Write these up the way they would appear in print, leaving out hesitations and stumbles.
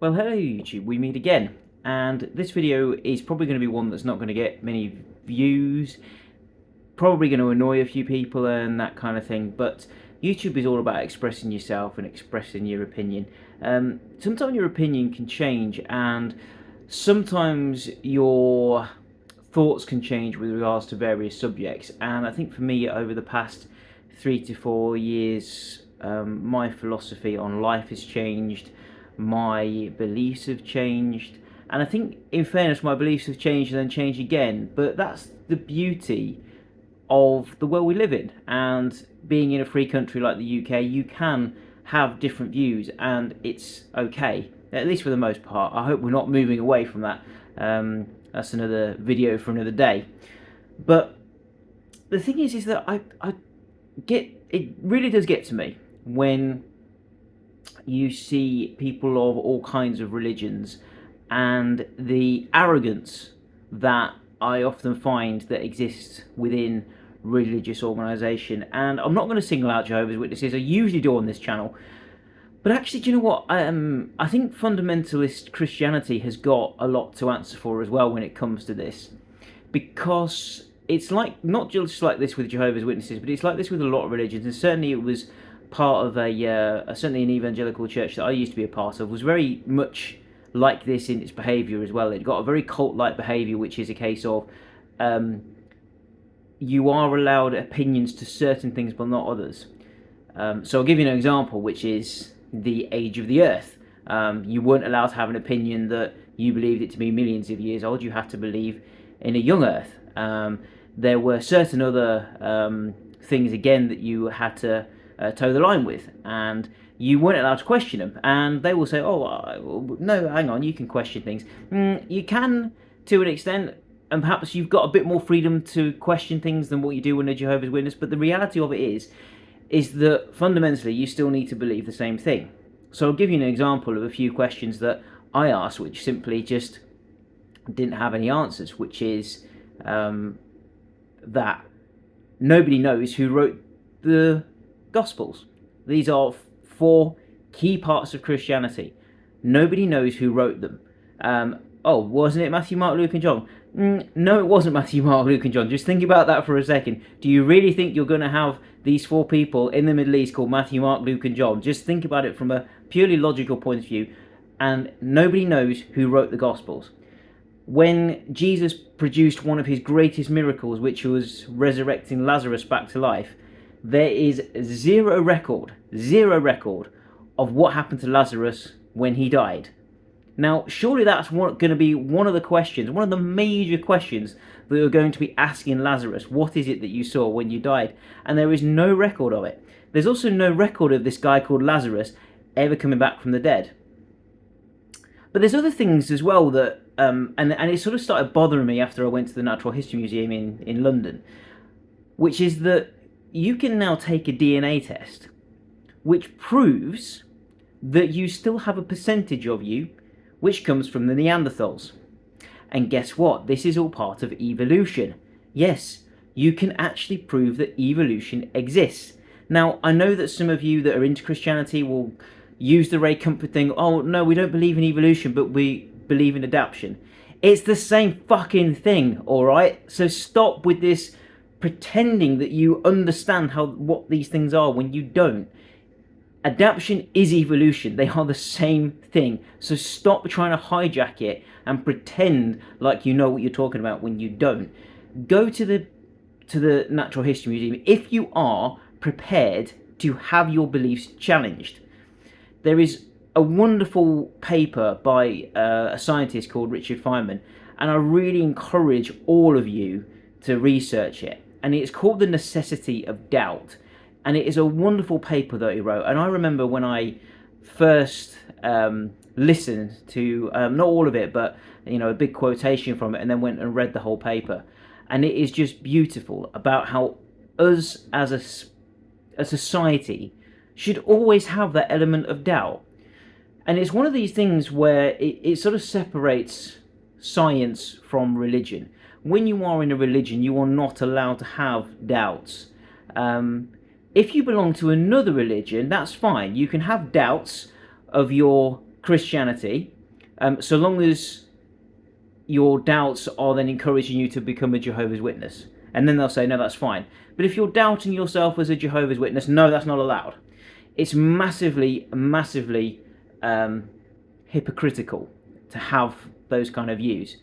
Well, hello YouTube, we meet again, and this video is probably going to be one that's not going to get many views, probably going to annoy a few people and that kind of thing, but YouTube is all about expressing yourself and expressing your opinion. Sometimes your opinion can change, and sometimes your thoughts can change with regards to various subjects, and I think for me over the past 3 to 4 years, my philosophy on life has changed, my beliefs have changed, and I think in fairness my beliefs have changed and then changed again, but that's the beauty of the world we live in. And being in a free country like the UK, you can have different views and it's okay, at least for the most part. I hope we're not moving away from that. That's another video for another day. But the thing is that I get, it really does get to me when you see people of all kinds of religions and the arrogance that I often find that exists within religious organisation. And I'm not going to single out Jehovah's Witnesses, I usually do on this channel, but actually, do you know what? I think fundamentalist Christianity has got a lot to answer for as well when it comes to this, because it's like, not just like this with Jehovah's Witnesses, but it's like this with a lot of religions, and certainly it was part of certainly an evangelical church that I used to be a part of, was very much like this in its behaviour as well. It got a very cult-like behaviour, which is a case of you are allowed opinions to certain things but not others. So I'll give you an example, which is the age of the earth. You weren't allowed to have an opinion that you believed it to be millions of years old. You had to believe in a young earth. There were certain other things again that you had to toe the line with, and you weren't allowed to question them. And they will say, oh, no, hang on, you can question things. You can, to an extent, and perhaps you've got a bit more freedom to question things than what you do when a Jehovah's Witness, but the reality of it is that fundamentally you still need to believe the same thing. So I'll give you an example of a few questions that I asked which simply just didn't have any answers, which is that nobody knows who wrote the Gospels. These are 4 key parts of Christianity. Nobody knows who wrote them. Oh, wasn't it Matthew, Mark, Luke and John? No, it wasn't Matthew, Mark, Luke and John. Just think about that for a second. Do you really think you're going to have these 4 people in the Middle East called Matthew, Mark, Luke and John? Just think about it from a purely logical point of view. And nobody knows who wrote the Gospels. When Jesus produced one of his greatest miracles, which was resurrecting Lazarus back to life, there is zero record of what happened to Lazarus when he died. Now, surely that's going to be one of the questions, one of the major questions that are going to be asking Lazarus. What is it that you saw when you died? And there is no record of it. There's also no record of this guy called Lazarus ever coming back from the dead. But there's other things as well that, and it sort of started bothering me after I went to the Natural History Museum in London, which is that you can now take a DNA test which proves that you still have a percentage of you which comes from the Neanderthals. And guess what? This is all part of evolution. Yes, you can actually prove that evolution exists. Now, I know that some of you that are into Christianity will use the Ray Comfort thing. Oh, no, we don't believe in evolution, but we believe in adaptation. It's the same fucking thing, alright? So stop with this pretending that you understand what these things are when you don't. Adaptation is evolution. They are the same thing. So stop trying to hijack it and pretend like you know what you're talking about when you don't. Go to the Natural History Museum if you are prepared to have your beliefs challenged. There is a wonderful paper by a scientist called Richard Feynman, and I really encourage all of you to research it. And it's called The Necessity of Doubt. And it is a wonderful paper that he wrote. And I remember when I first listened to, not all of it, but a big quotation from it, and then went and read the whole paper. And it is just beautiful about how us as a society should always have that element of doubt. And it's one of these things where it sort of separates science from religion. When you are in a religion, you are not allowed to have doubts. If you belong to another religion, that's fine. You can have doubts of your Christianity, so long as your doubts are then encouraging you to become a Jehovah's Witness. And then they'll say, no, that's fine. But if you're doubting yourself as a Jehovah's Witness, no, that's not allowed. It's massively, massively hypocritical to have those kind of views.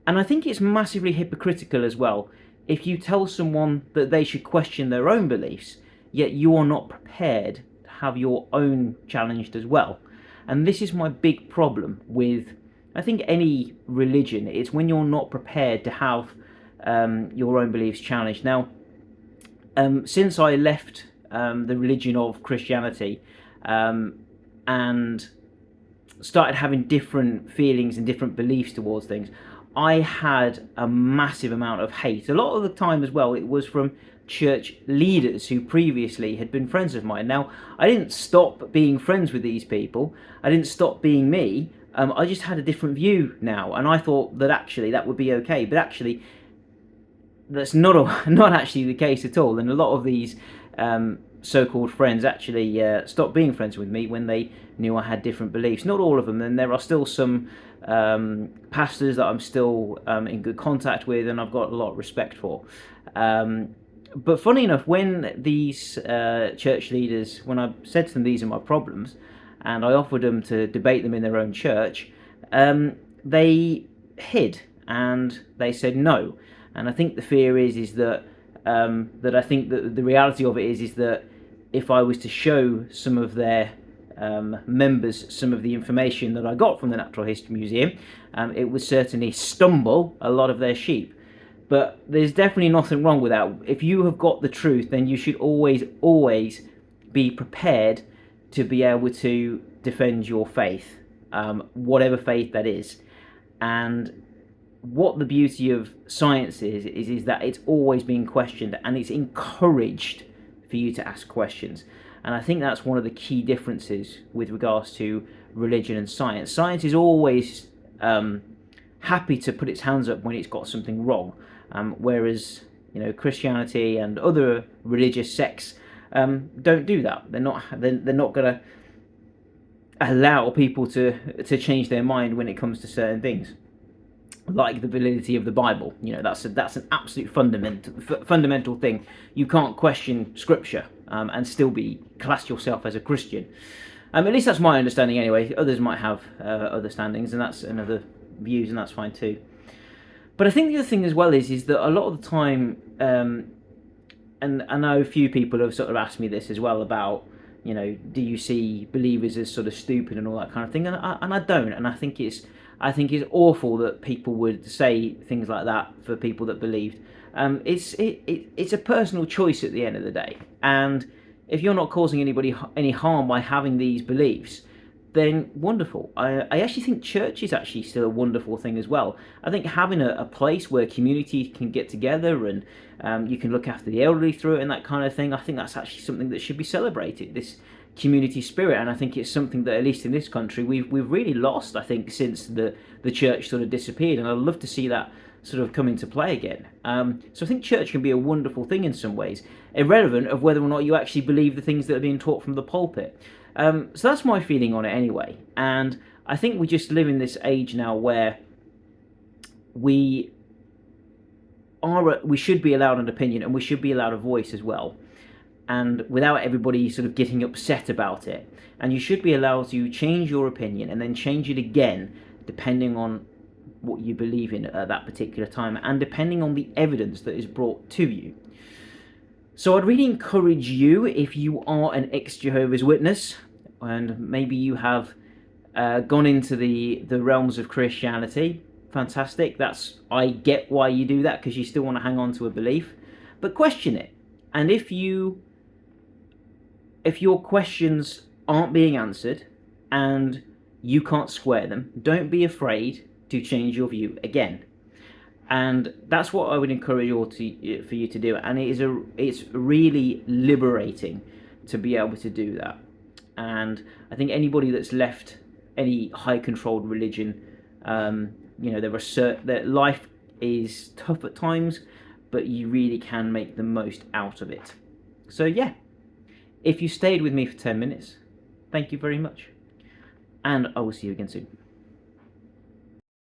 And I think it's massively hypocritical as well if you tell someone that they should question their own beliefs, yet you are not prepared to have your own challenged as well. And this is my big problem with, I think, any religion. It's when you're not prepared to have your own beliefs challenged. Now, since I left the religion of Christianity and started having different feelings and different beliefs towards things, I had a massive amount of hate. A lot of the time as well, it was from church leaders who previously had been friends of mine. Now, I didn't stop being friends with these people. I didn't stop being me. I just had a different view now, and I thought that actually that would be okay. But actually, that's not actually the case at all. And a lot of these so-called friends actually stopped being friends with me when they knew I had different beliefs. Not all of them, and there are still some pastors that I'm still in good contact with, and I've got a lot of respect for. But funny enough, when these church leaders, when I said to them these are my problems, and I offered them to debate them in their own church, they hid and they said no. And I think the fear is that I think that the reality of it is that if I was to show some of their members some of the information that I got from the Natural History Museum, it would certainly stumble a lot of their sheep. But there's definitely nothing wrong with that. If you have got the truth, then you should always be prepared to be able to defend your faith, whatever faith that is. And what the beauty of science is that it's always being questioned, and it's encouraged for you to ask questions. And I think that's one of the key differences with regards to religion and science. Science is always happy to put its hands up when it's got something wrong, whereas Christianity and other religious sects don't do that. They're not going to allow people to change their mind when it comes to certain things, like the validity of the Bible. That's an absolute fundamental thing. You can't question Scripture and still class yourself as a Christian. At least that's my understanding anyway. Others might have other standings, and that's another views, and that's fine too. But I think the other thing as well is that a lot of the time, and I know a few people have sort of asked me this as well about, do you see believers as sort of stupid and all that kind of thing? And I don't. And I think it's awful that people would say things like that for people that believed. It's a personal choice at the end of the day. And if you're not causing anybody any harm by having these beliefs, then wonderful. I actually think church is actually still a wonderful thing as well. I think having a place where community can get together and you can look after the elderly through it and that kind of thing, I think that's actually something that should be celebrated, this community spirit. And I think it's something that, at least in this country, we've really lost, I think, since the church sort of disappeared. And I'd love to see that sort of come into play again. So I think church can be a wonderful thing in some ways, irrelevant of whether or not you actually believe the things that are being taught from the pulpit. So that's my feeling on it anyway. And I think we just live in this age now where we should be allowed an opinion, and we should be allowed a voice as well, and without everybody sort of getting upset about it. And you should be allowed to change your opinion and then change it again depending on what you believe in at that particular time, and depending on the evidence that is brought to you. So I'd really encourage you, if you are an ex-Jehovah's Witness, and maybe you have gone into the realms of Christianity, fantastic. I get why you do that, because you still want to hang on to a belief, but question it. And if your questions aren't being answered and you can't square them, don't be afraid to change your view again. And that's what I would encourage for you to do. And it's really liberating to be able to do that. And I think anybody that's left any high controlled religion, that life is tough at times, but you really can make the most out of it. So yeah, if you stayed with me for 10 minutes, thank you very much. and I will see you again soon.